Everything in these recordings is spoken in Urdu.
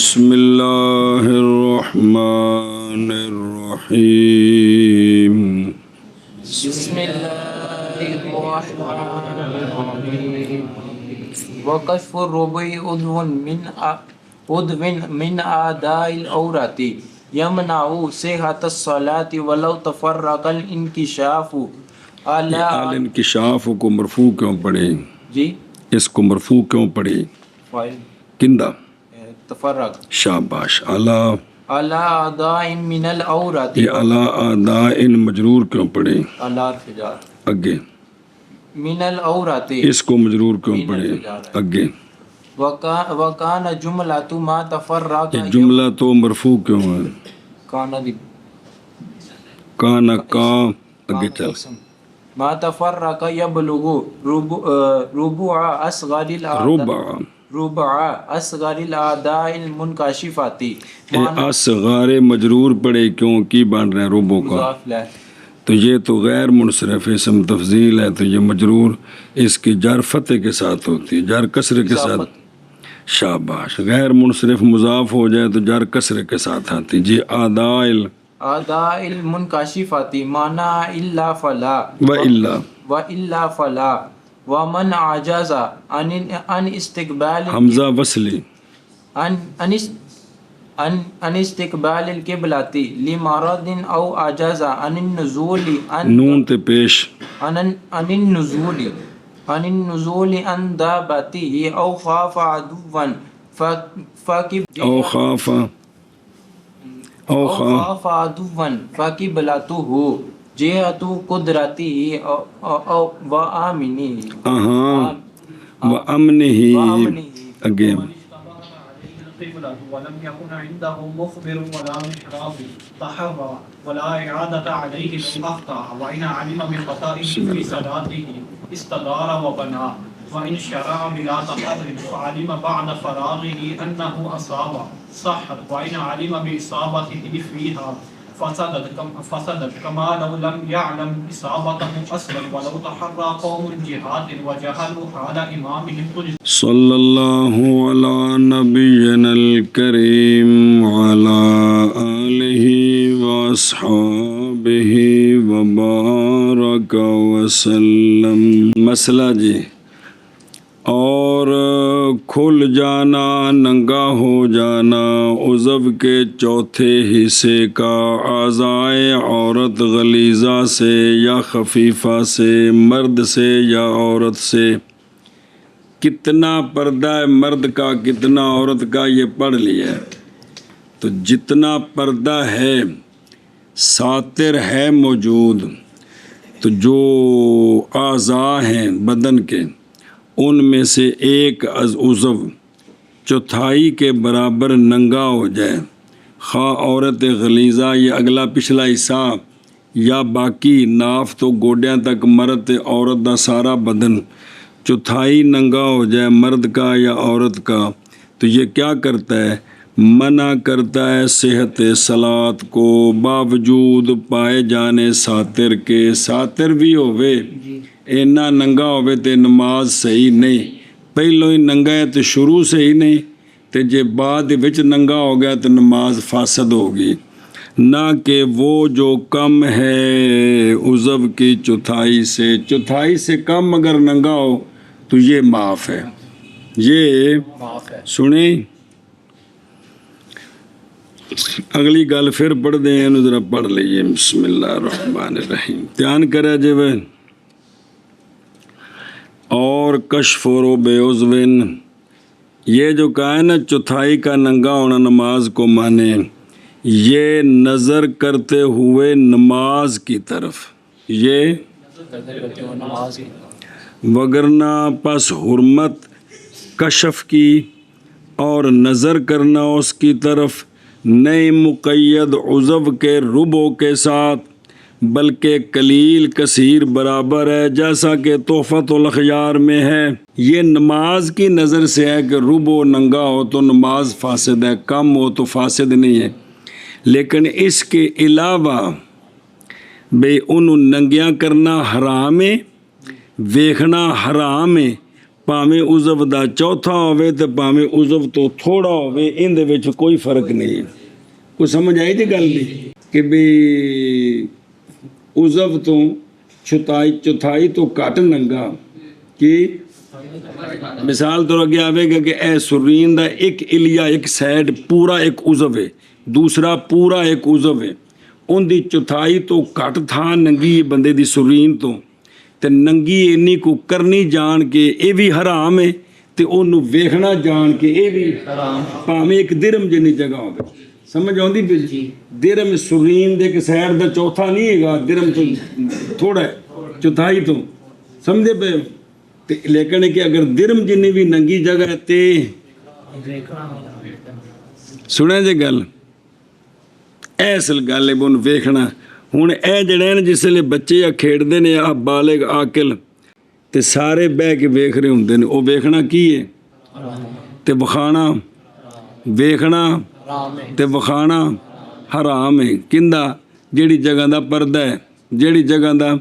بسم اللہ الرحمن الرحیم بسم اللہ الرحمن الرحیم وکشف الربع عضو من اعضاء العورات یمنع صحۃ الصلاۃ ولو تفرق الانکشاف الانکشاف کو مرفوع کیوں پڑھے؟ جی اس کو مرفوع کیوں پڑھے؟ فائل کندہ تفرق شاباش اعلیٰ علی اعضاء من العورات یہ اعلیٰ اعضاء مجرور کیوں پڑھے؟ علی الفجار اگے من العورات اس کو مجرور کیوں پڑھے؟ اگے وکان جملۃ ما تفرق یہ جملہ تو مرفوع کیوں ہے؟ کانا کا اگے چل ما تفرق یبلغ ربع اصغر الاعضاء المنکشفات اصغار مجرور پڑے کیوں کی بن رہے ہیں ربع کا؟ تو یہ تو غیر منصرف اسم تفضیل ہے، تو یہ مجرور اس کی جر فتح کے ساتھ ہوتی ہے، جر کسرے کے ساتھ۔ شاباش، غیر منصرف مضاف ہو جائے تو جر کسرے کے ساتھ آتی جی۔ اعضاء المنکشفات مانا الا فلا وإلا فلا ومن عجز عن استقبال حمزہ وصلی عن استقبال القبلة لمرض او عجز عن النزول نون تے پیش عن النزول عن دابته او خاف عدوا فقبلته جهة قدرته وآمنه اگین ولم يكن عنده مخبر ولا محراب تحرى ولا إعادة عليه من أخطأ وإن علم بخطئه في صلاته استدار وبنى وإن شرع بلا تحرر وعلم بعد فراغه أنه أصاب صح وإن علم بإصابته فيها فسدت كما لو لم يعلم إصابته أصلا ولو تحرى قوم الجهاد وجهلوا حال إمامهم صلی اللہ علی نبینا الکریم وعلی آلہ واصحابہ وبارک وسلم۔ مسئلہ جی، اور کھل جانا، ننگا ہو جانا عضو کے چوتھے حصے کا اعضائے عورت غلیظہ سے یا خفیفہ سے، مرد سے یا عورت سے۔ کتنا پردہ ہے مرد کا، کتنا عورت کا، یہ پڑھ لیا ہے۔ تو جتنا پردہ ہے ساتر ہے موجود، تو جو اعضاء ہیں بدن کے ان میں سے ایک عضو چوتھائی کے برابر ننگا ہو جائے، خواہ عورت غلیظہ یا اگلا پچھلا حصہ یا باقی ناف تو گوڈیاں تک مرد عورت دا سارا بدن چوتھائی ننگا ہو جائے مرد کا یا عورت کا، تو یہ کیا کرتا ہے؟ منع کرتا ہے صحت صلاۃ کو باوجود پائے جانے ساتر کے۔ ساتر بھی ہوئے اینا ننگا ہوئے تے نماز صحیح نہیں، پہلو ہی ننگا ہے تو شروع سے ہی نہیں، تے جے بعد وچ ننگا ہو گیا تو نماز فاسد ہوگی۔ نہ کہ وہ جو کم ہے عضو کی چوتھائی سے کم اگر ننگا ہو تو یہ معاف ہے، یہ سنیں۔ اگلی گل پھر پڑھ دیں، انہوں ذرا پڑھ لئیے۔ بسم اللہ الرحمن الرحیم، دھیان کرے جی۔ اور کشف ربع عضو، یہ جو کہا ہے نا چوتھائی کا ننگا ہونا نماز کو مانے، یہ نظر کرتے ہوئے نماز کی طرف، یہ وگرنہ پس حرمت کشف کی اور نظر کرنا اس کی طرف نئے مقید عضو کے ربع کے ساتھ، بلکہ قلیل کثیر برابر ہے، جیسا کہ تحفۃ الاخیار میں ہے۔ یہ نماز کی نظر سے ہے کہ ربع ننگا ہو تو نماز فاسد ہے، کم ہو تو فاسد نہیں ہے، لیکن اس کے علاوہ بے انہوں ننگیاں کرنا حرام ہے، ویکھنا حرام ہے، ਭਾਵੇਂ ਉਜ਼ਵ ਦਾ ਚੌਥਾ ਹੋਵੇ ਤੇ ਭਾਵੇਂ ਉਜ਼ਵ ਤੋਂ ਥੋੜਾ ਹੋਵੇ, ਇਹਦੇ ਵਿੱਚ ਕੋਈ ਫਰਕ ਨਹੀਂ। ਕੋਈ ਸਮਝ ਆਈ ਜੀ ਗੱਲ ਦੀ ਕਿ ਵੀ ਉਜ਼ਵ ਤੋਂ ਚੌਥਾਈ ਤੋਂ ਘੱਟ ਨੰਗਾ ਕਿ ਮਿਸਾਲ ਤੋਂ ਅੱਗੇ ਆਵੇਗਾ ਕਿ ਇਹ ਸੁਰੀਨ ਦਾ ਇੱਕ ਇਲੀਆ, ਇੱਕ ਸਾਈਡ ਪੂਰਾ ਇੱਕ ਉਜ਼ਵ ਹੈ, ਦੂਸਰਾ ਪੂਰਾ ਇੱਕ ਉਜ਼ਵ ਹੈ, ਉਹਦੀ ਚੌਥਾਈ ਤੋਂ ਘੱਟ ਥਾਂ ਨੰਗੀ ਬੰਦੇ ਦੀ ਸੁਰੀਨ ਤੋਂ, ਤੇ ਨੰਗੀ ਇੰਨੀ ਕੁ ਕਰਨੀ ਜਾਣ ਕੇ ਇਹ ਵੀ ਹਰਾਮ ਹੈ, ਤੇ ਉਹਨੂੰ ਵੇਖਣਾ ਜਾਣ ਕੇ ਇਹ ਵੀ ਹਰਾਮ, ਭਾਵੇਂ ਇੱਕ ਦਿਰਮ ਜਿੰਨੀ ਜਗ੍ਹਾ ਹੋਵੇ। ਸਮਝ ਆਉਂਦੀ ਪਈ ਜੀ? ਦਿਰਮ ਸੁਰੀਨ ਦੇ ਇੱਕ ਸਾਈਡ ਦਾ ਚੌਥਾ ਨਹੀਂ ਹੈਗਾ, ਦਿਰਮ ਤੋਂ ਥੋੜਾ ਚੌਥਾਈ ਤੋਂ, ਸਮਝਦੇ ਪਏ? ਤੇ ਲੇਕਿਨ ਕਿ ਅਗਰ ਦਿਰਮ ਜਿੰਨੀ ਵੀ ਨੰਗੀ ਜਗ੍ਹਾ ਤੇ ਸੁਣਿਆ ਜੇ ਗੱਲ, ਅਸਲ ਗੱਲ ਹੈ ਉਹਨੂੰ ਵੇਖਣਾ। ਹੁਣ ਇਹ ਜਿਹੜੇ ਨੇ ਜਿਸ ਵੇਲੇ ਬੱਚੇ ਆ ਖੇਡਦੇ ਨੇ ਆ ਬਾਲਗ ਆਕਿਲ ਤੇ ਸਾਰੇ ਬਹਿ ਕੇ ਵੇਖ ਰਹੇ ਹੁੰਦੇ ਨੇ, ਉਹ ਵੇਖਣਾ ਕੀ ਹੈ? ਤੇ ਵਿਖਾਣਾ, ਵੇਖਣਾ ਤੇ ਵਿਖਾਣਾ ਹਰਾਮ ਹੈ। ਕਿੰਦਾ? ਜਿਹੜੀ ਜਗ੍ਹਾ ਦਾ ਪਰਦਾ ਹੈ, ਜਿਹੜੀ ਜਗ੍ਹਾ ਦਾ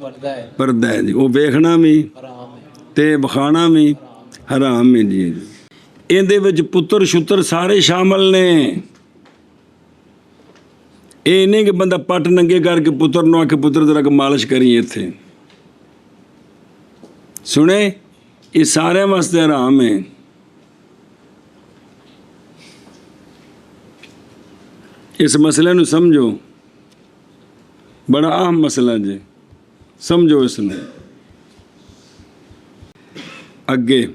ਪਰਦਾ ਹੈ ਜੀ, ਉਹ ਵੇਖਣਾ ਵੀ ਤੇ ਵਿਖਾਣਾ ਵੀ ਹਰਾਮ ਹੈ ਜੀ। ਇਹਦੇ ਵਿੱਚ ਪੁੱਤਰ ਸ਼ੁੱਤਰ ਸਾਰੇ ਸ਼ਾਮਲ ਨੇ। ਇਹ ਨਹੀਂ ਕਿ ਬੰਦਾ ਪੱਟ ਨੰਗੇ ਕਰਕੇ ਪੁੱਤਰ ਨੂੰ ਆਖੇ ਪੁੱਤਰ ਜ਼ਰਾ ਕਿ ਮਾਲਿਸ਼ ਕਰੀ ਇੱਥੇ। ਸੁਣੇ, ਇਹ ਸਾਰਿਆਂ ਵਾਸਤੇ ਹਰਾਮ ਹੈ। ਇਸ ਮਸਲੇ ਨੂੰ ਸਮਝੋ, ਬੜਾ ਅਹਿਮ ਮਸਲਾ ਜੀ, ਸਮਝੋ ਇਸ ਨੂੰ। ਅੱਗੇ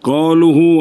ਕੌਲੁਹੂ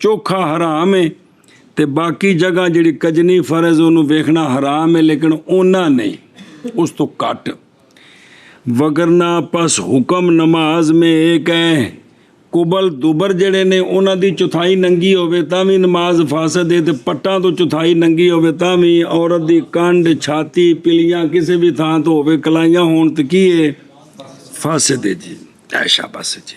ਚੋਖਾ ਹਰਾਮ ਹੈ, ਤੇ ਬਾਕੀ ਜਗ੍ਹਾ ਜਿਹੜੀ ਕਜਨੀ ਫਰਜ਼ ਉਹਨੂੰ ਵੇਖਣਾ ਹਰਾਮ ਹੈ, ਲੇਕਿਨ ਉਹਨਾਂ ਨਹੀਂ, ਉਸ ਤੋਂ ਘੱਟ। ਵਗਰਨਾ ਪਸ ਹੁਕਮ ਨਮਾਜ਼ ਮੇ ਇੱਕ ਹੈ, ਕੁਬਲ ਦੁਬਰ ਜਿਹੜੇ ਨੇ ਉਹਨਾਂ ਦੀ ਚੌਥਾਈ ਨੰਗੀ ਹੋਵੇ ਤਾਂ ਵੀ ਨਮਾਜ਼ ਫਾਸਦ ਹੈ, ਤੇ ਪੱਟਾਂ ਤੋਂ ਚੌਥਾਈ ਨੰਗੀ ਹੋਵੇ ਤਾਂ ਵੀ, ਔਰਤ ਦੀ ਕੰਡ, ਛਾਤੀ, ਪਿਲੀਆਂ ਕਿਸੇ ਵੀ ਥਾਂ ਤੋਂ ਹੋਵੇ, ਕਲਾਈਆਂ ਹੋਣ ਤੇ ਕੀ ਹੈ? ਫਾਸਦ ਹੈ ਜੀ। ਐਸ਼ਾ ਬਸ ਜੀ।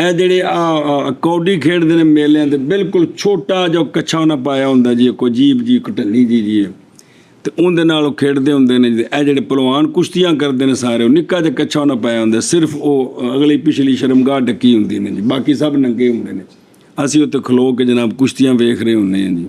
ਇਹ ਜਿਹੜੇ ਕੌਡੀ ਖੇਡਦੇ ਨੇ ਮੇਲਿਆਂ ਤੇ, ਬਿਲਕੁਲ ਛੋਟਾ ਜਿਹਾ ਕੱਛਾ ਉਹਨਾਂ ਪਾਇਆ ਹੁੰਦਾ ਜੀ, ਕੋਈ ਜੀਬ ਜੀ ਘਟੱਲੀ ਜੀ, ਤੇ ਉਹਦੇ ਨਾਲ ਉਹ ਖੇਡਦੇ ਹੁੰਦੇ ਨੇ। ਇਹ ਜਿਹੜੇ ਪਹਿਲਵਾਨ ਕੁਸ਼ਤੀਆਂ ਕਰਦੇ ਨੇ ਸਾਰੇ, ਉਹ ਨਿੱਕਾ ਜਿਹਾ ਕੱਛਾ ਉਹਨਾਂ ਪਾਇਆ ਹੁੰਦਾ, ਸਿਰਫ ਉਹ ਅਗਲੀ ਪਿਛਲੀ ਸ਼ਰਮਗਾਹ ਢੱਕੀ ਹੁੰਦੀ ਨੇ ਜੀ, ਬਾਕੀ ਸਭ ਨੰਗੇ ਹੁੰਦੇ ਨੇ। ਅਸੀਂ ਉੱਥੇ ਖਲੋ ਕੇ ਜਨਾਬ ਕੁਸ਼ਤੀਆਂ ਵੇਖ ਰਹੇ ਹੁੰਦੇ ਹਾਂ ਜੀ,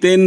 3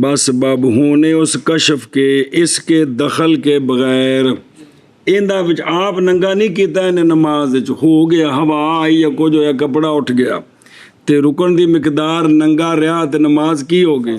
ਬਸਬਬ ਹੋਣੇ ਉਸ ਕਸ਼ਫ ਕੇ ਇਸਕੇ ਦਖਲ ਕੇ ਬਗੈਰ ਇਹਦਾ ਵਿੱਚ ਆਪ ਨੰਗਾ ਨਹੀਂ ਕੀਤਾ ਇਹਨੇ ਨਮਾਜ਼ ਵਿੱਚ ਹੋ ਗਿਆ ਹਵਾ ਆਈ ਜਾਂ ਕੁਝ ਹੋਇਆ ਕੱਪੜਾ ਉੱਠ ਗਿਆ ਤੇ ਰੁਕਣ ਦੀ ਮਿਕਦਾਰ ਨੰਗਾ ਰਿਹਾ ਤੇ ਨਮਾਜ਼ ਕੀ ਹੋ ਗਈ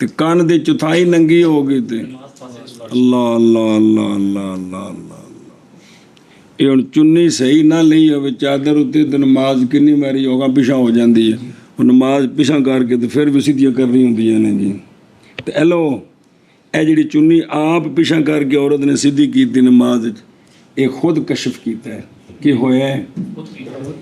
ਤੇ ਕੰਨ ਦੀ ਚੌਥਾਈ ਨੰਗੀ ਹੋ ਗਈ ਤੇ ਅੱਲਾ ਅੱਲਾ ਅੱਲਾ ਅੱਲਾ ਅੱਲਾ ਅੱਲਾ ਇਹ ਹੁਣ ਚੁੰਨੀ ਸਹੀ ਨਾ ਲਈ ਹੋਵੇ ਚਾਦਰ ਉੱਤੇ ਤੇ ਨਮਾਜ਼ ਕਿੰਨੀ ਵਾਰੀ ਹੋਗਾ ਪਿਛਾ ਹੋ ਜਾਂਦੀ ਹੈ। ਉਹ ਨਮਾਜ਼ ਪਿਛਾ ਕਰਕੇ ਤੇ ਫਿਰ ਵੀ ਸਿੱਧੀਆਂ ਕਰਨੀ ਹੁੰਦੀਆਂ ਨੇ ਜੀ। ਤੇ ਇਹ ਲਓ ਇਹ ਜਿਹੜੀ ਚੁੰਨੀ ਆਪ ਪਿਛਾ ਕਰਕੇ ਔਰਤ ਨੇ ਸਿੱਧੀ ਕੀਤੀ ਨਮਾਜ਼ 'ਚ, ਇਹ ਖੁਦ ਕਸ਼ਫ ਕੀਤਾ ਹੈ ਕਿ ਹੋਇਆ ਹੈ।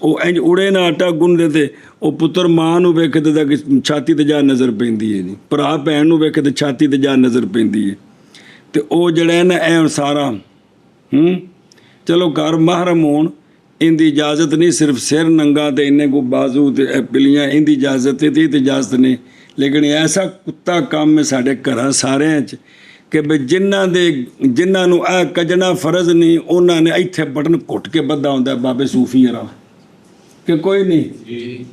ਉਹ ਇੰਜ ਉੜੇ ਨਾ ਆਟਾ ਗੁੰਨਦੇ ਤੇ ਉਹ ਪੁੱਤਰ ਮਾਂ ਨੂੰ ਵੇਖੇ ਤੇ ਕਿ ਛਾਤੀ ਤੇ ਜਾ ਨਜ਼ਰ ਪੈਂਦੀ ਹੈ ਜੀ, ਭਰਾ ਭੈਣ ਨੂੰ ਵੇਖੇ ਤੇ ਛਾਤੀ ਤੇ ਜਾ ਨਜ਼ਰ ਪੈਂਦੀ ਹੈ। ਤੇ ਉਹ ਜਿਹੜਾ ਹੈ ਨਾ ਇਹ ਸਾਰਾ ਚਲੋ ਘਰ ਮਹਰਮ ਹੋਣ ਇਹਦੀ ਇਜਾਜ਼ਤ ਨਹੀਂ, ਸਿਰਫ ਸਿਰ ਨੰਗਾ ਤੇ ਇੰਨੇ ਕੋ ਬਾਜ਼ੂ ਤੇ ਪਿਲੀਆਂ ਇਹਦੀ ਇਜਾਜ਼ਤ ਤੇ ਇਜਾਜ਼ਤ ਨਹੀਂ। ਲੇਕਿਨ ਐਸਾ ਕੁੱਤਾ ਕੰਮ ਹੈ ਸਾਡੇ ਘਰਾਂ ਸਾਰਿਆਂ 'ਚ ਕਿ ਵੀ ਜਿਨ੍ਹਾਂ ਨੂੰ ਇਹ ਕੱਜਣਾ ਫਰਜ਼ ਨਹੀਂ ਉਹਨਾਂ ਨੇ ਇੱਥੇ ਬਟਨ ਘੁੱਟ ਕੇ ਬੱਧਾ ਹੁੰਦਾ ਬਾਬੇ ਸੂਫੀ ਯਾਰਾ ਕਿ ਕੋਈ ਨਹੀਂ।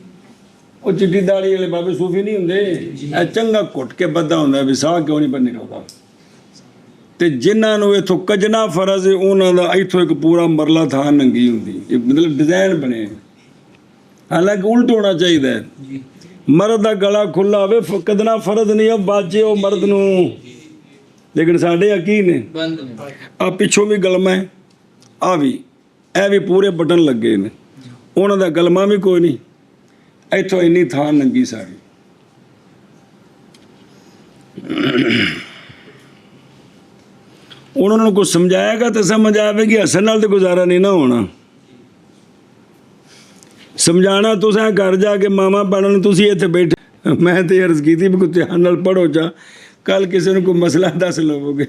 ਉਹ ਚਿੱਟੀ ਦਾੜੀ ਵਾਲੇ ਬਾਬੇ ਸੂਫੀ ਨਹੀਂ ਹੁੰਦੇ, ਇਹ ਚੰਗਾ ਘੁੱਟ ਕੇ ਬੱਧਾ ਹੁੰਦਾ ਵੀ ਸਾਹ ਕਿਉਂ ਨਹੀਂ ਬੰਦ ਨਿਕਲਦਾ। ਤੇ ਜਿਨ੍ਹਾਂ ਨੂੰ ਇੱਥੋਂ ਕੱਜਣਾ ਫਰਜ਼ ਹੈ ਉਹਨਾਂ ਦਾ ਇੱਥੋਂ ਇੱਕ ਪੂਰਾ ਮਰਲਾ ਥਾਂ ਨੰਗੀ ਹੁੰਦੀ, ਇਹ ਮਤਲਬ ਡਿਜ਼ਾਈਨ ਬਣੇ। ਹਾਲਾਂਕਿ ਉਲਟ ਹੋਣਾ ਚਾਹੀਦਾ ਹੈ, ਮਰਦ ਦਾ ਗਲਾ ਖੁੱਲਾ ਹੋਵੇ ਕੱਢਣਾ ਫਰਜ਼ ਨਹੀਂ, ਉਹ ਬਾਜੇ ਉਹ ਮਰਦ ਨੂੰ। ਲੇਕਿਨ ਸਾਡੇ ਆ ਕੀ ਨੇ, ਆ ਪਿੱਛੋਂ ਵੀ ਗਲਮਾ ਹੈ, ਆ ਵੀ ਇਹ ਵੀ ਪੂਰੇ ਬਟਨ ਲੱਗੇ ਨੇ, ਉਹਨਾਂ ਦਾ ਗਲਮਾ ਵੀ ਕੋਈ ਨਹੀਂ, ਇੱਥੋਂ ਇੰਨੀ ਥਾਂ ਨੰਗੀ ਸਾਰੀ। ਉਹਨਾਂ ਨੂੰ ਕੁਝ ਸਮਝਾਏਗਾ ਤਾਂ ਸਮਝ ਆਵੇਗੀ, ਹੱਸਣ ਨਾਲ ਤਾਂ ਗੁਜ਼ਾਰਾ ਨਹੀਂ ਨਾ ਹੋਣਾ। ਸਮਝਾਣਾ ਤੁਸੀਂ ਘਰ ਜਾ ਕੇ ਮਾਮਾ ਭੈਣਾਂ ਨੂੰ, ਤੁਸੀਂ ਇੱਥੇ ਬੈਠੇ, ਮੈਂ ਤੇ ਅਰਜ਼ ਕੀਤੀ ਵੀ ਕੋਈ ਧਿਆਨ ਨਾਲ ਪੜ੍ਹੋ ਜਾ, ਕੱਲ ਕਿਸੇ ਨੂੰ ਕੋਈ ਮਸਲਾ ਦੱਸ ਲਵੋਗੇ।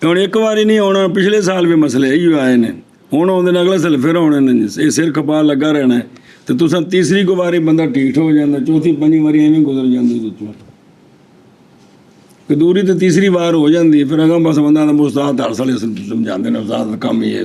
ਹੁਣ ਇੱਕ ਵਾਰੀ ਨਹੀਂ ਆਉਣਾ, ਪਿਛਲੇ ਸਾਲ ਵੀ ਮਸਲੇ ਇਹੀ ਆਏ ਨੇ, ਹੁਣ ਆਉਂਦੇ ਨੇ ਅਗਲੇ ਸਾਲ ਫਿਰ ਆਉਣੇ ਨੇ। ਇਹ ਸਿਰ ਖਪਾ ਲੱਗਾ ਰਹਿਣਾ ਤੇ ਤੁਸੀਂ ਤੀਸਰੀ ਕੁ ਵਾਰੀ ਬੰਦਾ ਢੀਠ ਹੋ ਜਾਂਦਾ, ਚੌਥੀ ਪੰਜਵੀਂ ਵਾਰੀ ਐਵੇਂ ਗੁਜ਼ਰ ਜਾਂਦੀ ਤੁਸੀਂ ਕਦੂਰੀ ਤੇ ਤੀਸਰੀ ਵਾਰ ਹੋ ਜਾਂਦੀ। ਫਿਰ ਅਗਾਂ ਬਸ ਬੰਦਾ ਦਾ ਉਸਤਾਦ ਹਰ ਸਾਲ ਸਮਝਾਉਂਦੇ ਨੇ, ਉਸਤਾਦ ਦਾ ਕੰਮ ਹੀ ਹੈ।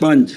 5।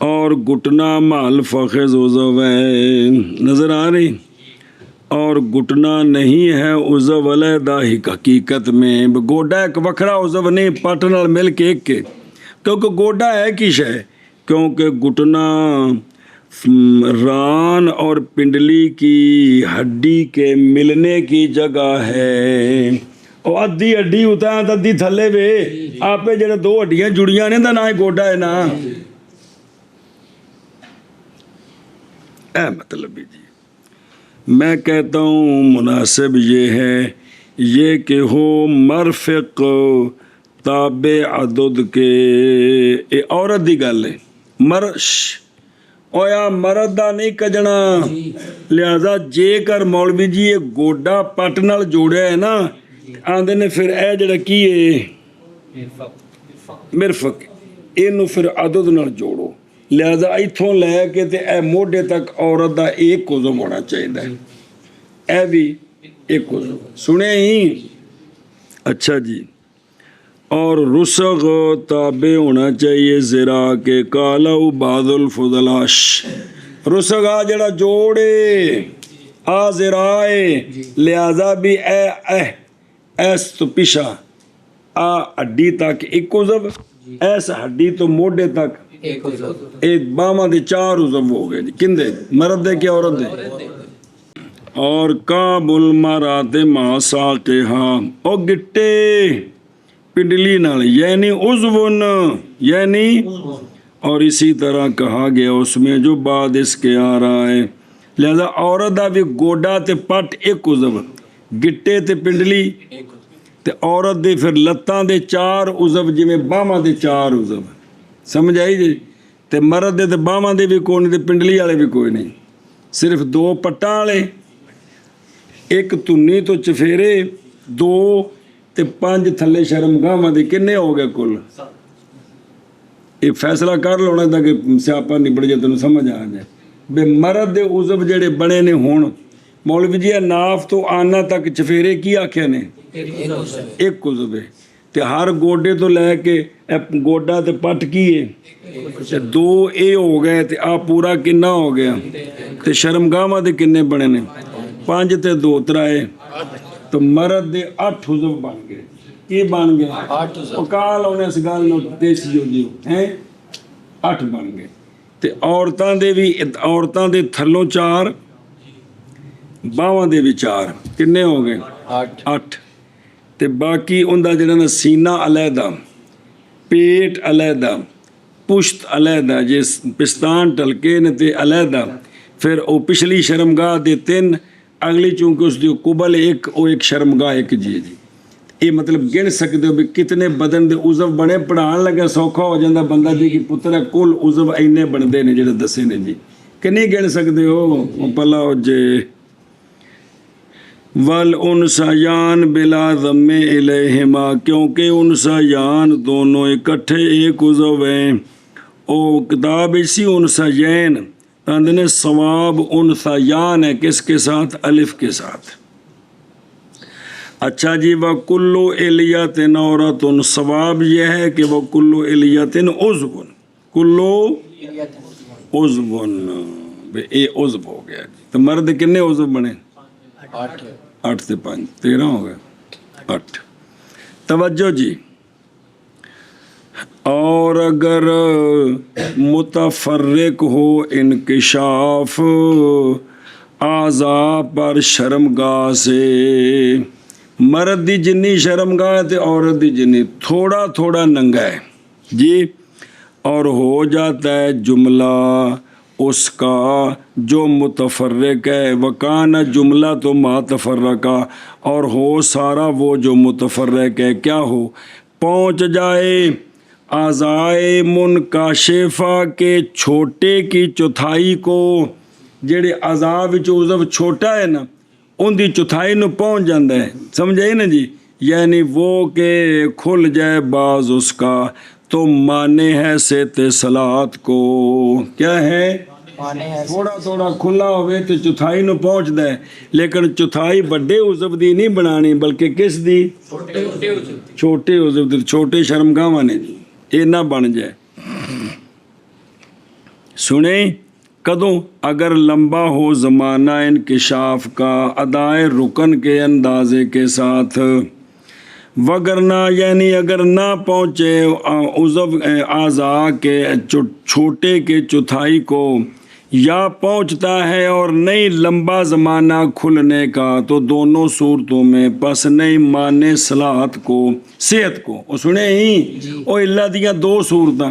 اور گھٹنا مال فخذ عضو ہے، نظر آ رہی، اور گھٹنا نہیں ہے عضو علیحدہ ہی حقیقت میں، گوڈا ایک وکھرا عضو نہیں پٹ نال مل کے ایک کے، کیونکہ گوڈا ہے کی شے، کیونکہ گھٹنا ران اور پنڈلی کی ہڈی کے ملنے کی جگہ ہے، اور ادھی ہڈی ہوتا ہے ادھی تھلے وے آپ جڑے دو ہڈیاں جڑیاں نے نہ ہی گوڈا ہے نا، اے مطلب جی میں کہتا ہوں مناسب یہ ہے یہ کہ ہو مرفق تابع عدد کے، یہ عورت دی گل ہے، مرش اویا مرد دا نہیں کجنا، لہذا جے کر مولوی جی یہ گوڈا پٹ نال جوڑیا ہے نا آندے نے پھر اے جڑا کی ہے مرفق اینو پھر عدد نال جوڑو، لہذا ایتھوں لے کے تے اے موڈے تک عورت دا ایک عضو ہونا چاہیے، اے بھی ایک عضو سنے ہی، اچھا جی، اور رسغ تابع ہونا چاہیے زرا کے، کالا بعض الفضلاش، رسغ آ جڑا جوڑے آ زرائے، لہذا بھی ایس تو پیشا آ ہڈی تک ایک عضو، ایس ہڈی تو موڈے تک ایک، باما دے چار عضو ہو گئے جی، کندے مرد دے کیا عورت دے، اور کعب المرات ما ساقہا، او گٹے پنڈلی نال یعنی عضون یعنی، اور اسی طرح کہا گیا اس میں جو بعد اس کے آ رہا ہے، لہذا عورت دا بھی گوڈا تے پٹ ایک عضو، گٹے تے پنڈلی تے عورت دے پھر لتاں دے چار عضو جویں باہماں دے چار عضو، سمجھ آئی جی، تے مرد دے تے باہماں دے بھی کوئی نہیں تے پنڈلی والے بھی کوئی نہیں، صرف دو پٹاں والے، ایک تنی تو چفیرے دو تے پانچ تھلے شرمگاہاں دے، کنے ہو گئے کل، یہ فیصلہ کر لونا تھا کہ سیاپا نبڑ جائے تینوں سمجھ آ جائے، بے مرد دے عضو جڑے بنے نے ہون، مولوی جی ناف تو آنا تک چفیرے کی آکھے نے ایک عضو ہے، تے ہر گوڈے تو لے کے گوڈا تے پٹ کی ہے، دو اے ہو گئے تے آ پورا کنا ہو گیا، تے شرمگاہاں دے کنے بنے نے، پانچ تے دو ترائے، تو مرد دے 8 عضو بن گئے، کی بن گئے 8 عضو، کال ہونے اس گال نو دیسی جو دیو ہیں 8 بن گئے، تے عورتاں دے بھی، عورتاں دے تھلوں 4 باواں دے بھی 4، کنے ہو گئے 8، تے باقی اندہ جڑا نا سینہ علیحدہ، پیٹ علیحدہ، پشت علیحدہ، جس پستان ٹلکے نے تے علیحدہ، پھر او پچھلی شرمگاہ دے 3، اگلی چونکہ اس دی قبل ایک، او ایک شرمگاہ ایک جی، یہ مطلب گن سکتے ہو بھی کتنے بدن دے عضو بنے، پڑھان لگا سوکھا ہو جاندہ بندہ جی کی پتر ہے کل عضو اینے بندے نے جڑے دسے نے جی، کہ نہیں گن سکتے ہو پلا ہو جے، والانسیان بلا ضم الیہما، کیونکہ انسیان دونوں اکٹھے ایک عضو ہیں، او کتاب اسی انسیین اندنے ثواب انسیان ہے، کس کے ساتھ؟ الف کے ساتھ، اچھا جی، وَكُلُّ إِلْيَةٍ عَوْرَةٌ، ثواب یہ ہے کہ وَكُلُّ إِلْيَةٍ عُضْوٌ، کلو عضوٌ، اے عضو ہو گیا، تو مرد کنے عضو بنے؟ 8 سے 5 13 ہو گئے 8، توجہ جی، اور اگر متفرق ہو انکشاف اعضاء پر شرمگاہ سے، مرد دی جنی شرمگاہ تے عورت دی جنی، تھوڑا تھوڑا ننگا ہے جی، اور ہو جاتا ہے جملہ اس کا جو متفرق ہے، وکانا جملہ تو ما تفرقہ، اور ہو سارا وہ جو متفرق ہے، کیا ہو پہنچ جائے اعضائے منکشفہ کے چھوٹے کی چوتھائی کو، جڑے اعضاء وچ عضو چھوٹا ہے نا ان دی چوتھائی نو پہنچ جاندہ ہے، سمجھائی نا جی، یعنی وہ کہ کھل جائے بعض اس کا، تو مانے ہے سے اتصالات کو، کیا ہے تھوڑا تھوڑا کھلا ہوئے تو چوتھائی نو پہنچ دے، لیکن چوتھائی بڑے عضو دی نہیں بنانی بلکہ کس دی؟ چھوٹے عضو دی، چھوٹے شرمگاہاں نے جی، یہ نہ بن جائے۔ سنیں کدوں اگر لمبا ہو زمانہ انکشاف کا ادائے رکن کے اندازے کے ساتھ، وگرنہ یعنی اگر نہ پہنچے عضو اعضاء کے چھوٹے کے چوتھائی کو، یا پہنچتا ہے اور نہیں لمبا زمانہ کھلنے کا، تو دونوں صورتوں میں پس نہیں مانے صلاحت کو صحت کو۔ اور سنے ہی اور اللہ دیا دو صورتاں،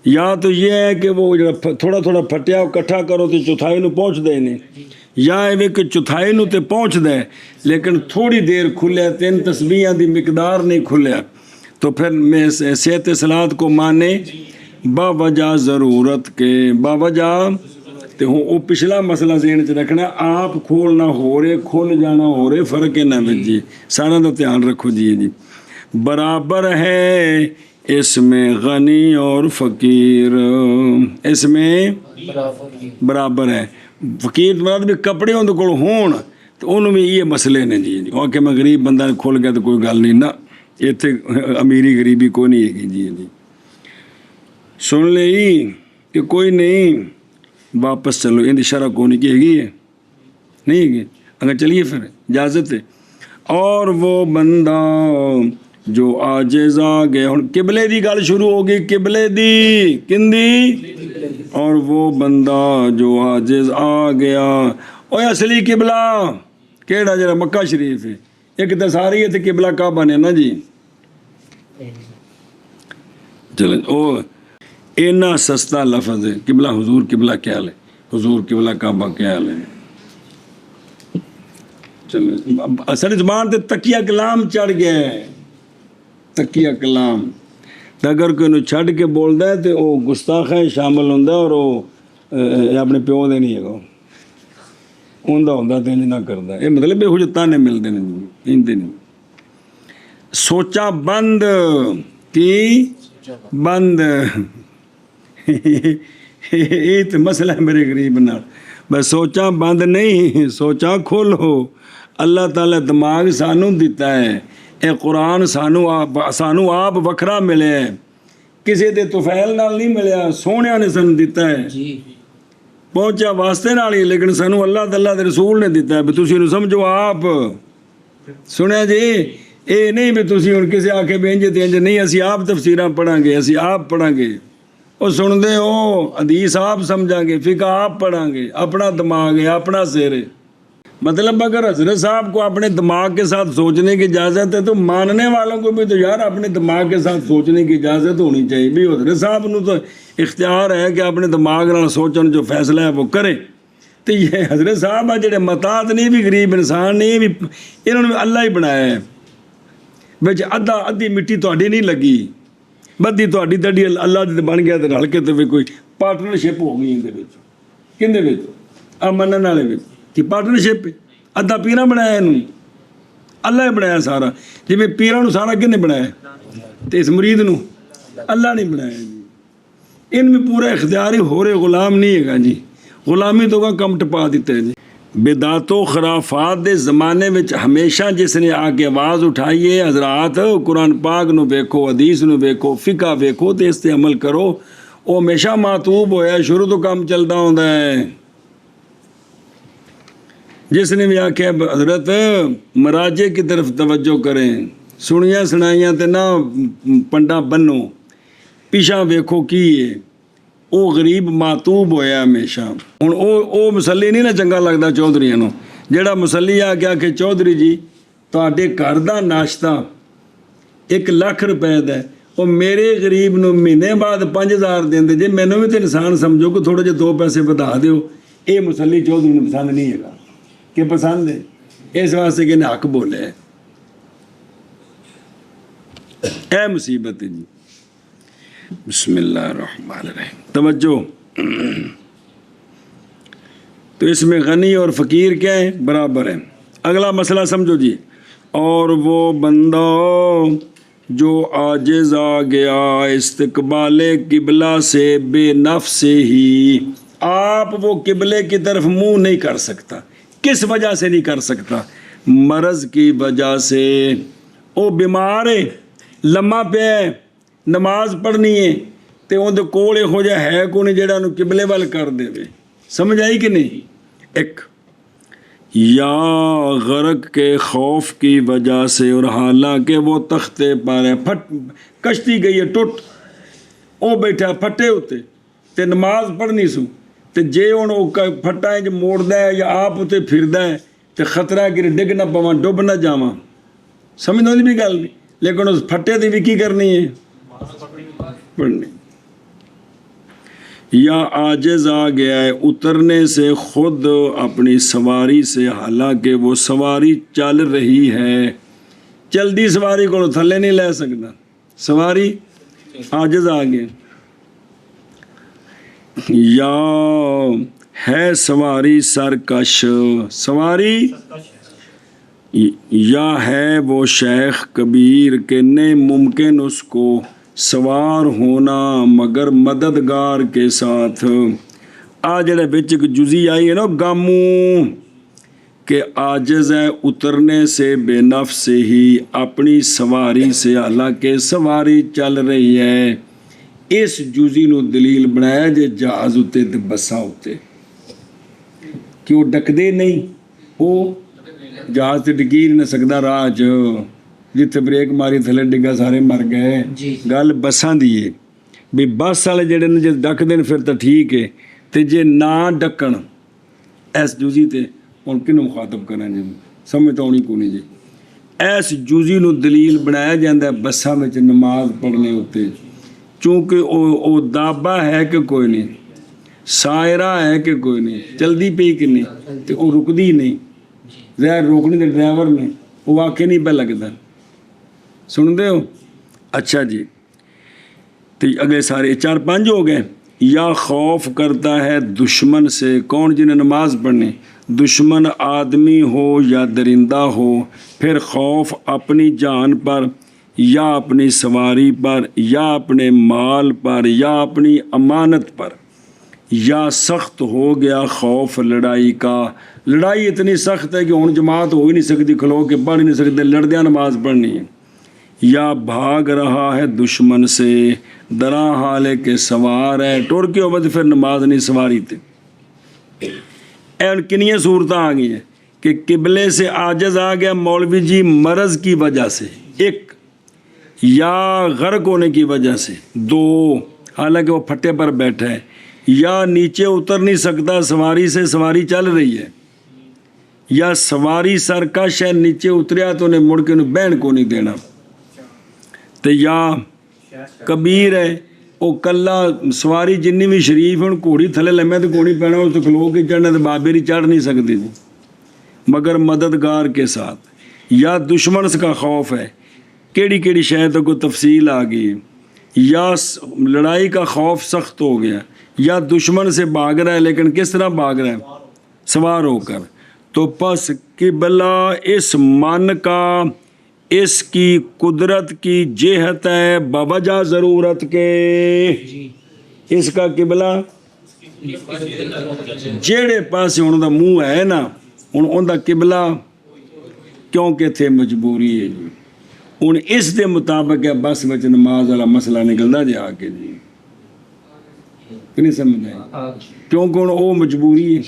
یا تو یہ ہے کہ وہ تھوڑا تھوڑا پھٹیا اکٹھا کرو تو چوتھائی نو پہنچ دے نہیں، یا ایویں کہ چوتھائی نو تے پہنچ دے لیکن تھوڑی دیر کھلے، 3 تسبیحاں دی مقدار نہیں کھلیا، تو پھر میں صحت صلاحت کو مانے باوجہ ضرورت کے، باوجہ تے ہوں وہ پچھلا مسئلہ ذہن چ رکھنا، آپ کھولنا ہو رہے کھول جانا ہو رہے، فرق ہے نہ جی، سارا دا دھیان رکھو جی۔ برابر ہے اس میں غنی اور فقیر، اس میں برابر ہے۔ فقیر مراد بھی کپڑے اندر کول ہون تو انہوں بھی یہ مسئلے نے جی، اور کہ میں غریب بندہ کھول گیا تو کوئی گل نہیں نا، اتنے امیری غریبی کوئی نہیں ہے جی۔ سن لے کہ کوئی نہیں، واپس چلو، ان کی شرح کون کی ہے نہیں ہے، اگر چلیے پھر اجازت ہے۔ اور وہ بندہ جو عاجز آ گیا، ہن قبلے دی گل شروع ہوگی، قبلے دی کندی، اور وہ بندہ جو عاجز آ گیا، اوہ اصلی قبلہ کیڑا جڑا مکہ شریف ہے، ایک تو ساری ہے تو قبلہ کعبہ نے نا جی، چلیں او اینا سستا لفظ ہے قبلہ، حضور قبلہ کیا لے، حضور قبلہ کعبہ کیا لے، چلیں اصل زبان تے تکیہ کلام چڑھ گیا ہے، تکیہ کلام اگر کوئی نو چھڑ کے بولدا ہے تے او گستاخ ہے شامل ہوندا، اور او اپنے پیو دے نہیں ہے، اوندا ہوندا تے انج نہ کردا، یہ مطلب بے حجتاں نے ملدے نے اندے نہیں۔ سوچا بند کی بند، یہ تو مسئلہ ہے میرے غریب نال، بس سوچا بند نہیں، سوچا کھولو۔ اللہ تعالیٰ دماغ سانو دیتا ہے، اے قرآن سانو آپ وکھرا ملے ہے، کسی دے توفیل نال نہیں ملیا، سونے نے سانو دیتا ہے، پہنچا واسطے نال ہی، لیکن سانو اللہ تعالیٰ دے رسول نے دیتا ہے بھی تسی نو سمجھو آپ، سنیا جی، اے نہیں بھی تسی ہن کسی آکھے بھی انج تے انج نہیں، اسی آپ تفسیراں پڑھاں گے، اسی آپ پڑھاں گے، وہ سن دے ہو حدیث آپ سمجھاں گے، فقہ آپ پڑھاں گے، اپنا دماغ ہے، اپنا سر ہے۔ مطلب اگر حضرت صاحب کو اپنے دماغ کے ساتھ سوچنے کی اجازت ہے تو ماننے والوں کو بھی تو یار اپنے دماغ کے ساتھ سوچنے کی اجازت ہونی چاہیے، بھی حضرت صاحب نو تو اختیار ہے کہ اپنے دماغ نال سوچن جو فیصلہ ہے وہ کرے، تو یہ حضرت صاحب ہے جڑے مطاعت نہیں بھی غریب انسان نہیں بھی، انہوں نے اللہ ہی بنایا ہے، بچ ادھی مٹی تہاڈی نہیں لگی، بدھی تہاڈی تہاڈی اللہ دے بن گیا تے رل کے تے کوئی پارٹنرشپ ہو گئی اندے وچ، کندے وچ آ منن والے وچ کہ پارٹنرشپ ادھا پیراں بنایا انہوں، اللہ ہی بنایا سارا، جی پیراں نو سارا کنے بنایا تے اس مرید نو اللہ نہیں بنایا جی، ان میں پورا اختیاری ہو رہے غلام نہیں ہے گا جی، غلامی تو کا کم ٹپا دیتا ہے جی۔ بدعت و خرافات دے زمانے میں ہمیشہ جس نے آ کے آواز اٹھائی ہے، حضرات قرآن پاک نو ویکھو، حدیث نو ویکھو، فقہ ویکھو تے اس تے عمل کرو، وہ ہمیشہ معتوب ہویا، شروع تو کام چلتا ہوندا ہے۔ جس نے بھی آکھیا حضرت مراجع کی طرف توجہ کریں، سنیاں سنائیاں تے نہ پنڈا بنو، پیچھا ویکھو کی ہے، وہ غریب معتوب ہویا ہمیشہ۔ ہن او مسلی نہیں نا چنگا لگدا چودھریاں نو، جیڑا مسلی آ گیا کہ چودھری جی تہاڈے گھر دا ناشتہ 1 لاکھ روپے دا ہے، وہ میرے غریب نو مہینے بعد 5000 دیندے جے، مینوں بھی تے انسان سمجھو کہ تھوڑے جے 2 پیسے ودا دیو، اے مسلی چودھری نو پسند نہیں ہے گا، کہ پسند ہے، اس واسطے کہ نے حق بولے ہے، اے مصیبت ہے جی۔ بسم اللہ الرحمن الرحیم، توجہ، تو اس میں غنی اور فقیر کیا ہے؟ برابر ہے۔ اگلا مسئلہ سمجھو جی، اور وہ بندہ جو عاجز آ گیا استقبال قبلہ سے بے نفس ہی، آپ وہ قبلے کی طرف منہ نہیں کر سکتا، کس وجہ سے نہیں کر سکتا؟ مرض کی وجہ سے، وہ بیمار ہے، لمحہ پہ ہے، نماز پڑھنی ہے، ਤੇ ਉਹਦੇ ਕੋਲ ਇਹੋ ਜਿਹਾ ਹੈ ਕੋਈ ਨਹੀਂ ਜਿਹੜਾ ਉਹਨੂੰ ਕਿਬਲੇ ਵੱਲ ਕਰ ਦੇਵੇ। ਸਮਝ ਆਈ ਕਿ ਨਹੀਂ? ایک یا غرق کے خوف کی وجہ سے اور حالانکہ وہ تختے پر ہے، کشتی گئی ہے ٹوٹ، وہ بیٹھا پھٹے ہوتے تے نماز پڑھنی سو تے جے ہن او پھٹا ہے جو موڑدا ہے یا آپ اتنے پھردا ہے تے خطرہ ہے کہ ڈگ نہ پواں، ڈب نہ جاواں۔ سمجھ آئی بھی گل نہیں؟ لیکن اس پھٹے دی بھی کی کرنی ہے؟ پڑھنی۔ یا عاجز آ گیا ہے اترنے سے خود اپنی سواری سے، حالانکہ وہ سواری چل رہی ہے، چلدی سواری کو تھلے نہیں لے سکتا، سواری عاجز آ گیا۔ یا ہے سواری سرکش، سواری یا ہے وہ شیخ کبیر کہ نہیں ممکن اس کو سوار ہونا مگر مددگار کے ساتھ۔ آ جڑے بچ ایک جزی آئی ہے نا گاموں کہ عاجز ہے اترنے سے بے نفس سے ہی اپنی سواری سے، حالانکہ سواری چل رہی ہے۔ اس جزی نو دلیل بنایا جے جہاز اتے تے بساں اتے کہ وہ ڈکدے نہیں، وہ جہاز تے ڈکی نہیں سکتا راہ چ، جتھے بریک ماری تھلے ڈگا سارے مر گئے۔ گل بساں دی ہے بھی بس والے جڑے نے جے ڈک دین پھر تو ٹھیک ہے، تے جے نہ ڈکن ایس جزی تے ہن کنوں مخاطب کریں جی؟ سمجھ تو آنی کو نہیں جی۔ ایس جزی نو دلیل بنایا جاندہ ہے بساں وچ نماز پڑھنے ہوتے، چونکہ او دابا ہے کہ کوئی نہیں، سائرہ ہے کہ کوئی نہیں، چلدی پئی کہ نہیں، تے او رکدی نہیں، ظاہر روکنی تے ڈرائیور نے، وہ واقعی نہیں پہ لگتا۔ سن دے ہو؟ اچھا جی، تو اگلے سارے 4-5 ہو گئے۔ یا خوف کرتا ہے دشمن سے، کون جنہیں نماز پڑھنے؟ دشمن آدمی ہو یا درندہ ہو، پھر خوف اپنی جان پر یا اپنی سواری پر یا اپنے مال پر یا اپنی امانت پر، یا سخت ہو گیا خوف لڑائی کا، لڑائی اتنی سخت ہے کہ ہن جماعت ہو ہی نہیں سکتی، کھلو کے پڑھ نہیں سکتے، لڑدیاں نماز پڑھنی ہے۔ یا بھاگ رہا ہے دشمن سے، درا حال ہے کہ سوار ہے، ٹر کے ہوئے پھر نماز نہیں سواری تھے۔ کنیاں صورتیں آ گئی ہیں کہ قبلے سے عاجز آ گیا مولوی جی مرض کی وجہ سے، ایک، یا غرق ہونے کی وجہ سے، دو، حالانکہ وہ پھٹے پر بیٹھا ہے، یا نیچے اتر نہیں سکتا سواری سے، سواری چل رہی ہے، یا سواری سرکش ہے نیچے اتریا تو انہیں مڑ کے انہیں بہن کو نہیں دینا، تو یا کبیر ہے وہ کلا سواری جنی بھی شریف ہے گھوڑی تھلے لمے تو گھوڑی پینا اس تو کھلو کے چڑھنا تو بابے چڑھ نہیں سکتی جی مگر مددگار کے ساتھ۔ یا دشمن کا خوف ہے، کیڑی کیڑی شاید کوئی تفصیل آ گئی، یا لڑائی کا خوف سخت ہو گیا، یا دشمن سے بھاگ رہا ہے، لیکن کس طرح بھاگ رہا ہے؟ سوار ہو کر۔ تو پس قبلہ اس من کا اس کی قدرت کی جہت ہے بوجہ ضرورت کے، اس کا قبلہ جیڑے پاس ان دا منہ ہے نا ان دا قبلہ کیونکہ تھے مجبوری ہے جی، ان اس دے مطابق ہے بس وچ نماز والا مسئلہ نکلدا جی آ کے جی، کہ نہیں سمجھ آئے؟ کیونکہ ان وہ مجبوری ہے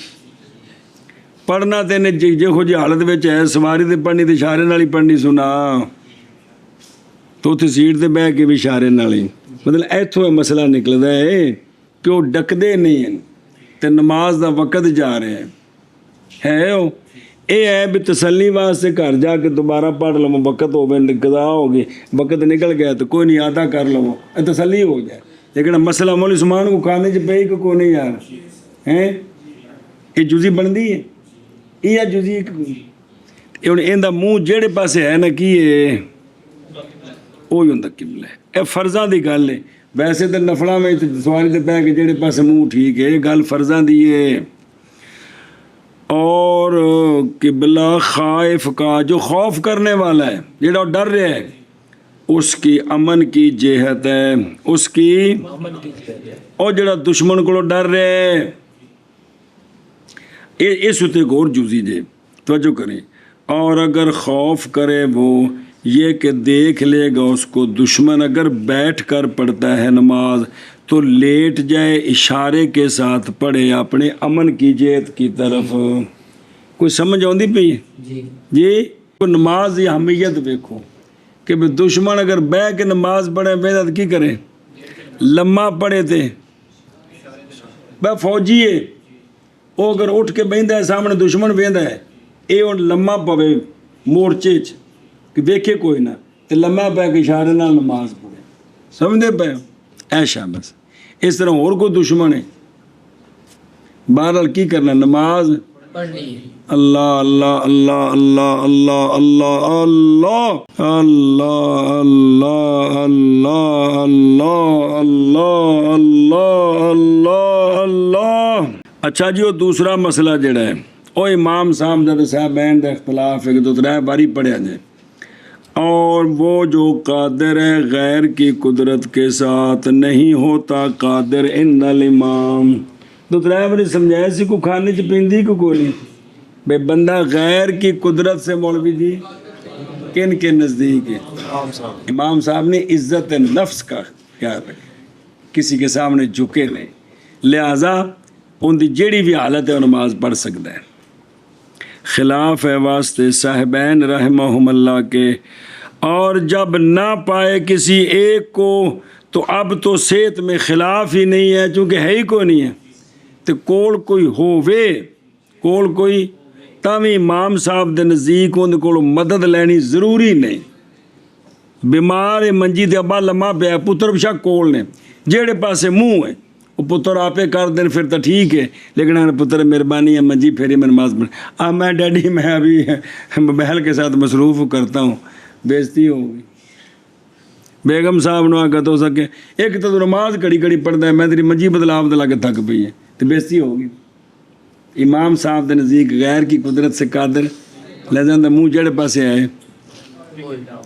پڑھنا تینے جہو جی حالت وچ ہے، سواری تے پڑھنی تے اشارے نال ہی پڑھنی سنا، تو اتنے سیٹ تے بہ کے بھی اشارے نال ہی، مطلب ایتھوں مسئلہ نکلدا ہے کہ وہ ڈکدے نہیں ہیں تے نماز دا وقت جا رہے ہیں، ہے وہ اے ہے بھی تسلی واسطے گھر جا کے دوبارہ پڑھ لو، وقت ہوگی قضا ہوگی، وقت نکل گیا تو کوئی نہیں آدھا کر لو، تسلی ہو جائے، لیکن مسئلہ مولی عثمان کو کھانے چ پئی کہ کوئی نہیں یار ہیں، یہ جزی بنتی ہے، یہ جزی ہوں یہ منہ جہے پاسے ہے نا کی ہے وہی ہوں قبلہ ہے، یہ فرضاں دی گل ہے، ویسے تو نفلاں میں سواری تے بہ کے جہے پاسے منہ ٹھیک ہے، یہ گل فرضاں دی ہے۔ اور قبلہ خائف کا جو خوف کرنے والا ہے، جہاں ڈر رہا ہے، اس کی امن کی جہت ہے، اس کی اور جڑا دشمن کو ڈر رہا ہے اس اتنے غور جزی جے توجہ کریں۔ اور اگر خوف کرے وہ یہ کہ دیکھ لے گا اس کو دشمن، اگر بیٹھ کر پڑھتا ہے نماز تو لیٹ جائے, اشارے کے ساتھ پڑھے اپنے امن کی جہت کی طرف. کوئی سمجھ آتی پئی جی؟ نماز کی اہمیت دیکھو کہ دشمن اگر بہ کے نماز پڑھے پہ تو کی کرے, لمحہ پڑھے تھے بہ فوجی ہے وہ اگر اٹھ کے بہندا ہے سامنے دشمن بہندا ہے, یہ ہوں لمحہ پوے مورچے کہ دیکھے کوئی نہ, تو لمحہ پہ کے اشارے نال نماز پڑھے. سمجھتے پے ایشا بس. اس طرح اور کوئی دشمن ہے بہرحال کی کرنا نماز پڑھنی. اللہ اللہ اللہ اللہ اللہ اللہ اللہ اللہ اللہ اللہ اللہ اللہ اللہ اللہ. اچھا جی, وہ دوسرا مسئلہ جڑا ہے وہ امام صاحبین کا اختلاف ہے, 2-3 باری پڑھیا جائے. اور وہ جو قادر ہے غیر کی قدرت کے ساتھ نہیں ہوتا قادر ان الامام. 2-3 باری سمجھایا سی کو کھانے چ پیندی کو کوئی نہیں بے بندہ غیر کی قدرت سے مولوی جی کن کے نزدیک ہے؟ امام صاحب نے عزت نفس کا خیال رکھا, کسی کے سامنے جھکے نہیں, لہذا ان دی جیڑی بھی حالت ہے وہ نماز پڑھ سکتا ہے. خلاف ہے واسطے صاحبین رحمہم اللہ کے, اور جب نہ پائے کسی ایک کو تو اب تو صحت میں خلاف ہی نہیں ہے, چونکہ ہے ہی کوئی نہیں ہے. تو کول کوئی ہووے, کول کوئی تاوی امام صاحب دے نزدیک ان کو مدد لینی ضروری نہیں. بیمار ہے منجی دے ابا لمحہ پیا, پتر بشا کول نے, جیڑے پاسے منہ ہے وہ پتر آپے کر دیں پھر تو ٹھیک ہے, لیکن اگر پتر مہربانی ہے منجی پھیری میں نماز پڑھ, میں ڈیڈی میں ابھی بہل کے ساتھ مصروف کرتا ہوں, بےزتی ہوگی. بیگم صاحب نے آگت ہو سکے ایک تو نماز کڑی کڑی پڑھتا ہے, میں تیری منجی بدلا بدلا کے تھک پئی ہے, تو بےزتی ہوگی. امام صاحب دے نزدیک غیر کی قدرت سے قادر لے جاندہ منہ جڑے پاسے آئے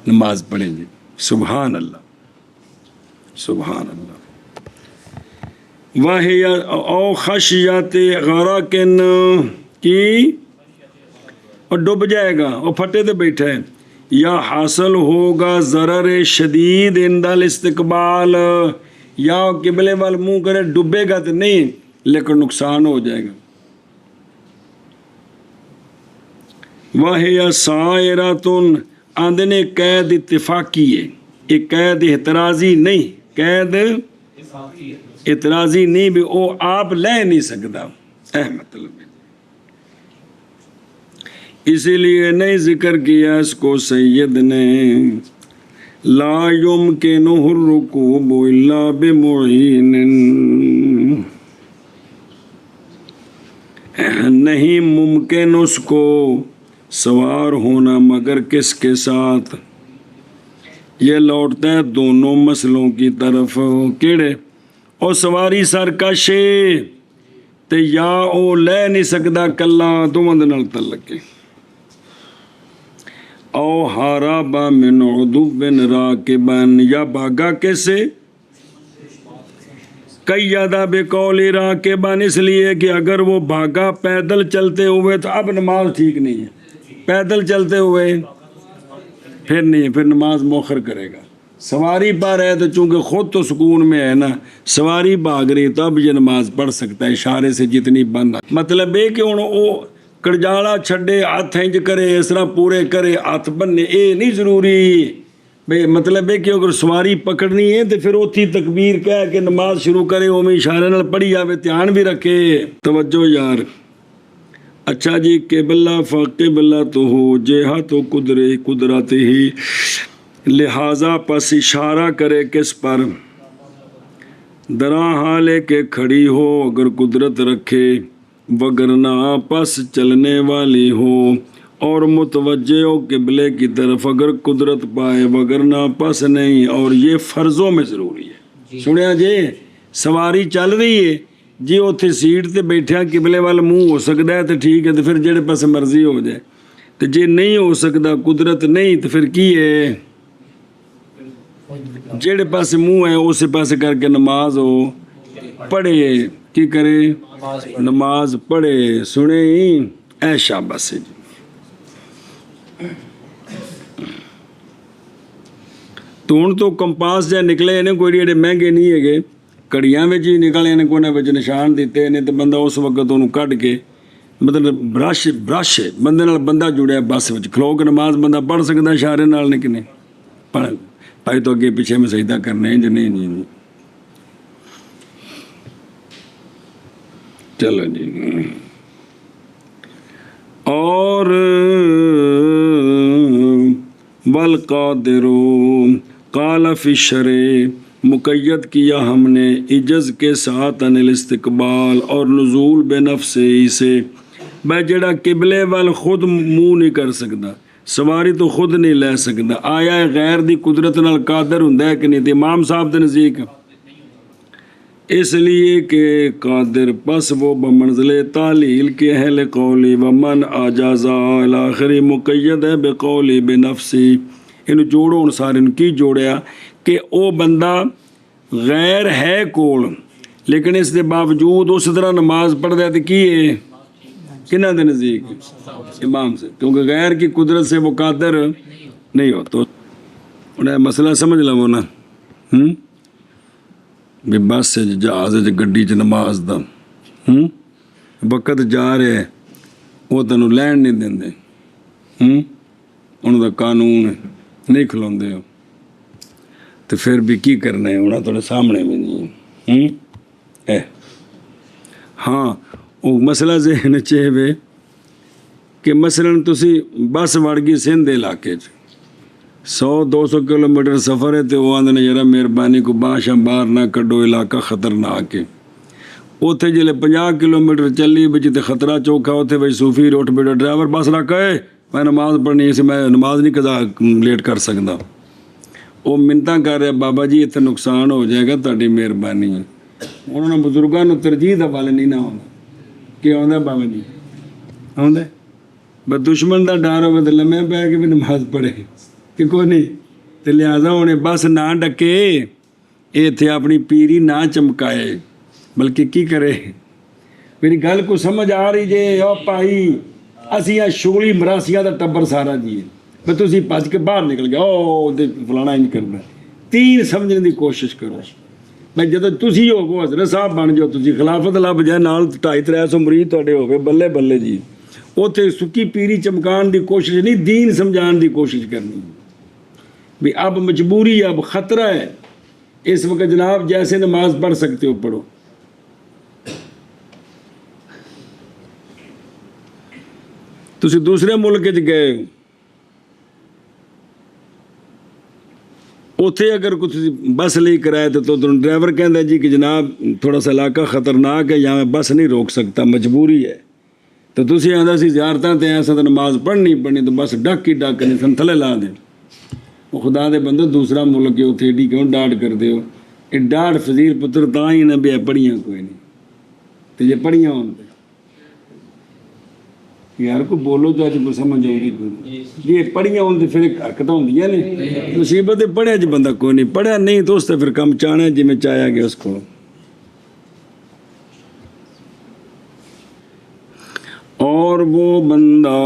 نماز پڑھیں جی. سبحان اللہ سبحان اللہ. وَهِيَ او خشیت غرقن کی, اور ڈوب جائے گا اور پھٹے تے بیٹھا ہے, یا حاصل ہوگا ضرر شدید عند الاستقبال, یا قبلے وال منہ کرے ڈوبے گا تو نہیں لیکن نقصان ہو جائے گا. وَهِيَ سَائِرَةٌ آندھے نے قید اتفاقی ہے, یہ قید اعتراضی نہیں, قید اعتراضی نہیں بھی وہ آپ لے نہیں سکتا, مطلب ہے. اسی لیے نہیں ذکر کیا اس کو سید نے, لا يمكنه الركوب الا بمعین, نہیں ممکن اس کو سوار ہونا مگر کس کے ساتھ. یہ لوٹتا ہے دونوں مسئلوں کی طرف, کیڑے او سواری سرکشے تے یا او لے نہیں سکتا کلا دونوں دے نال تعلق ہے. او ہارابا من عدو راکبن, یا بھاگا کیسے قیدہ بقول راکبن, اس لیے کہ اگر وہ بھاگا پیدل چلتے ہوئے تو اب نماز ٹھیک نہیں ہے, پیدل چلتے ہوئے پھر نہیں, پھر نماز مؤخر کرے گا. سواری پر ہے تو چونکہ خود تو سکون میں ہے نا, سواری بھاگ رہی تو اب یہ نماز پڑھ سکتا ہے اشارے سے جتنی بند. مطلب ہے کہ وہ کڑجاڑا چھڑے ہاتھ انج کرے اس طرح پورے کرے ہاتھ بننے, اے نہیں ضروری بھئی. مطلب ہے کہ اگر سواری پکڑنی ہے تو پھر اوتھی تکبیر کہہ کے نماز شروع کرے, وہ میں اشارے نال پڑھی جاوے, دھیان بھی رکھے. توجہ یار. اچھا جی, قبلہ فقبلہ تو ہو جہت و قدرت ہی, لہذا پس اشارہ کرے کس پر, درا حالے کے کھڑی ہو اگر قدرت رکھے, وگرنہ پس چلنے والی ہو, اور متوجہ ہو قبلے کی طرف اگر قدرت پائے, وگرنہ پس نہیں. اور یہ فرضوں میں ضروری ہے. سنیا جی, سواری چل رہی ہے جی, اتنے سیٹ تے بیٹھا قبلے والا منہ ہو سکتا ہے تو ٹھیک ہے, تو پھر جڑے پاس مرضی ہو جائے. تو جی نہیں ہو سکتا قدرت نہیں تو پھر کی ہے, جڑے پاس منہ ہے اسے پاس کر کے نماز ہو پڑھے, کی کرے نماز پڑھے. سنے ہی ایشا بس جی. تو ہوں تو کمپاس جہاں نکلے ہیں کوئی ایڈے مہنگے نہیں ہے گے, ਘੜੀਆਂ ਵਿੱਚ ਹੀ ਨਿਕਲੇ ਨੇ, ਕੋਨੇ ਵਿੱਚ ਨਿਸ਼ਾਨ ਦਿੱਤੇ ਨੇ, ਤੇ ਬੰਦਾ ਉਸ ਵਕਤ ਉਹਨੂੰ ਕੱਢ ਕੇ ਮਤਲਬ ਬ੍ਰਸ਼ ਬੰਦੇ ਨਾਲ ਬੰਦਾ ਜੁੜਿਆ, ਬੱਸ ਵਿੱਚ ਖਲੋ ਕੇ ਨਮਾਜ਼ ਬੰਦਾ ਪੜ੍ਹ ਸਕਦਾ ਇਸ਼ਾਰੇ ਨਾਲ, ਨੇ ਕਿ ਨਹੀਂ ਪੜ੍ਹ ਭਾਈ ਤੋਂ ਅੱਗੇ ਪਿੱਛੇ ਮੈਂ ਸਜਦਾ ਕਰਨਾ ਹੈ ਜਾਂ ਨਹੀਂ ਜੀ। چلو جی اور والقادرون قال فی الشرع مقید کیا ہم نے عجز کے ساتھ عن الاستقبال اور نزول بے نفس ہی سے، بھائی جڑا قبلے وال خود منہ نہیں کر سکتا، سواری تو خود نہیں لے سکتا، آیا غیر دی قدرت نال قادر ہوندا ہے کہ نہیں؟ تے امام صاحب دے نزدیک اس لیے کہ قادر پس وہ بمنزل تعلیل کے اہل قولی ومن آجازا الاخری مقید ہے بقولی بنفسی۔ انہوں جوڑو ان سارے ان کی جوڑیا کہ او بندہ غیر ہے کول لیکن اس دے باوجود اس طرح نماز پڑھ دے تو کی ہے کنہ دے نزدیک امام سے، کیونکہ غیر کی قدرت سے وہ قادر نہیں ہو۔ تو انہیں مسئلہ سمجھ لو نا بھی بس جہاز گڈی چ نماز دا وقت جا رہا ہے، وہ تینوں لین نہیں دیں، انہوں دا قانون نہیں کھلوندے ہو تو پھر بھی کی کرنا ہے، انہوں تھوڑے سامنے بھی نہیں ہاں وہ مسئلہ ذہن چاہے کہ مثلاً تسی بس وڑ گئی سندھ علاقے 100-200 کلومیٹر سفر ہے، تو وہ آدھے نے یار مہربانی کو باہر باہر نہ کڈو، علاقہ خطرناک ہے۔ اتنے جلے 50 کلومیٹر چلی بچی تے خطرہ چوکھا، اتنے بھائی صوفی اٹھ بیٹھا ڈرائیور بس رکھ ہے میں نماز پڑھنی ہے، میں نماز نہیں قضا لیٹ کر سکتا۔ وہ منتاں کر رہا بابا جی اتنے نقصان ہو جائے گا، تہاڈی مہربانی ہے۔ انہوں نے بزرگوں نے ترجیح دا والے نہیں نہ ہونا کہ آدھا بابا جی آدھا بس دشمن دا ڈر ہوئے تو لمے پہ کے بھی نماز پڑھے کہ کوئی نہیں، تو لہٰذا انہیں بس نہ ڈکے اتنے اپنی پیری نہ چمکائے، بلکہ کی کرے۔ میری گل کو سمجھ آ رہی جے؟ او بھائی اسی شغلی مراسیاں دا ٹبر سارا جی بس تسی بھج کے باہر نکل گیا، او فلانا انج کرنا، تین سمجھنے دی کوشش کرو۔ بھائی جدو تسی ہو گو حضرت صاحب بن جاؤ، تسی خلافت لب جائے نال 250-300 مرید تھوڑے ہو گئے، بلے بلے جی۔ اتنے سکی پیری چمکان دی کوشش نہیں، دین سمجھان دی کوشش کرنی بھی اب مجبوری، اب خطرہ ہے اس وقت جناب، جیسے نماز پڑھ سکتے ہو پڑھو۔ تسی دوسرے ملک گئے اتنے اگر کچھ بس لے کرائے تو ڈرائیور کہتا جی کہ جناب تھوڑا سا علاقہ خطرناک ہے، یہاں میں بس نہیں روک سکتا، مجبوری ہے۔ تو تسی آدھا سی زیارتاں تے ایسا تو نماز پڑھنی تو بس ڈک ہی ڈک نہیں سن تھلے لا دیں۔ وہ خدا دے بندو دوسرا ملک ہے، اتنے ایڈی کیوں ڈاٹ کر دے ہو؟ یہ ڈاٹ فضیل پتر تاں ہی نہ بھی پڑھیاں کوئی نہیں، تو یہ پڑھیاں ہوں یار کو بولو تو اج کو سمجھ آؤ گی، یہ پڑھیاں ہوں پھر ایک حرکتیں ہوندیاں نے، مصیبت پڑھیا جی بندہ کوئی نہیں، پڑھیا نہیں تو اس سے پھر کم چاہنا جی میں چاہیا گیا اس کو۔ اور وہ بندہ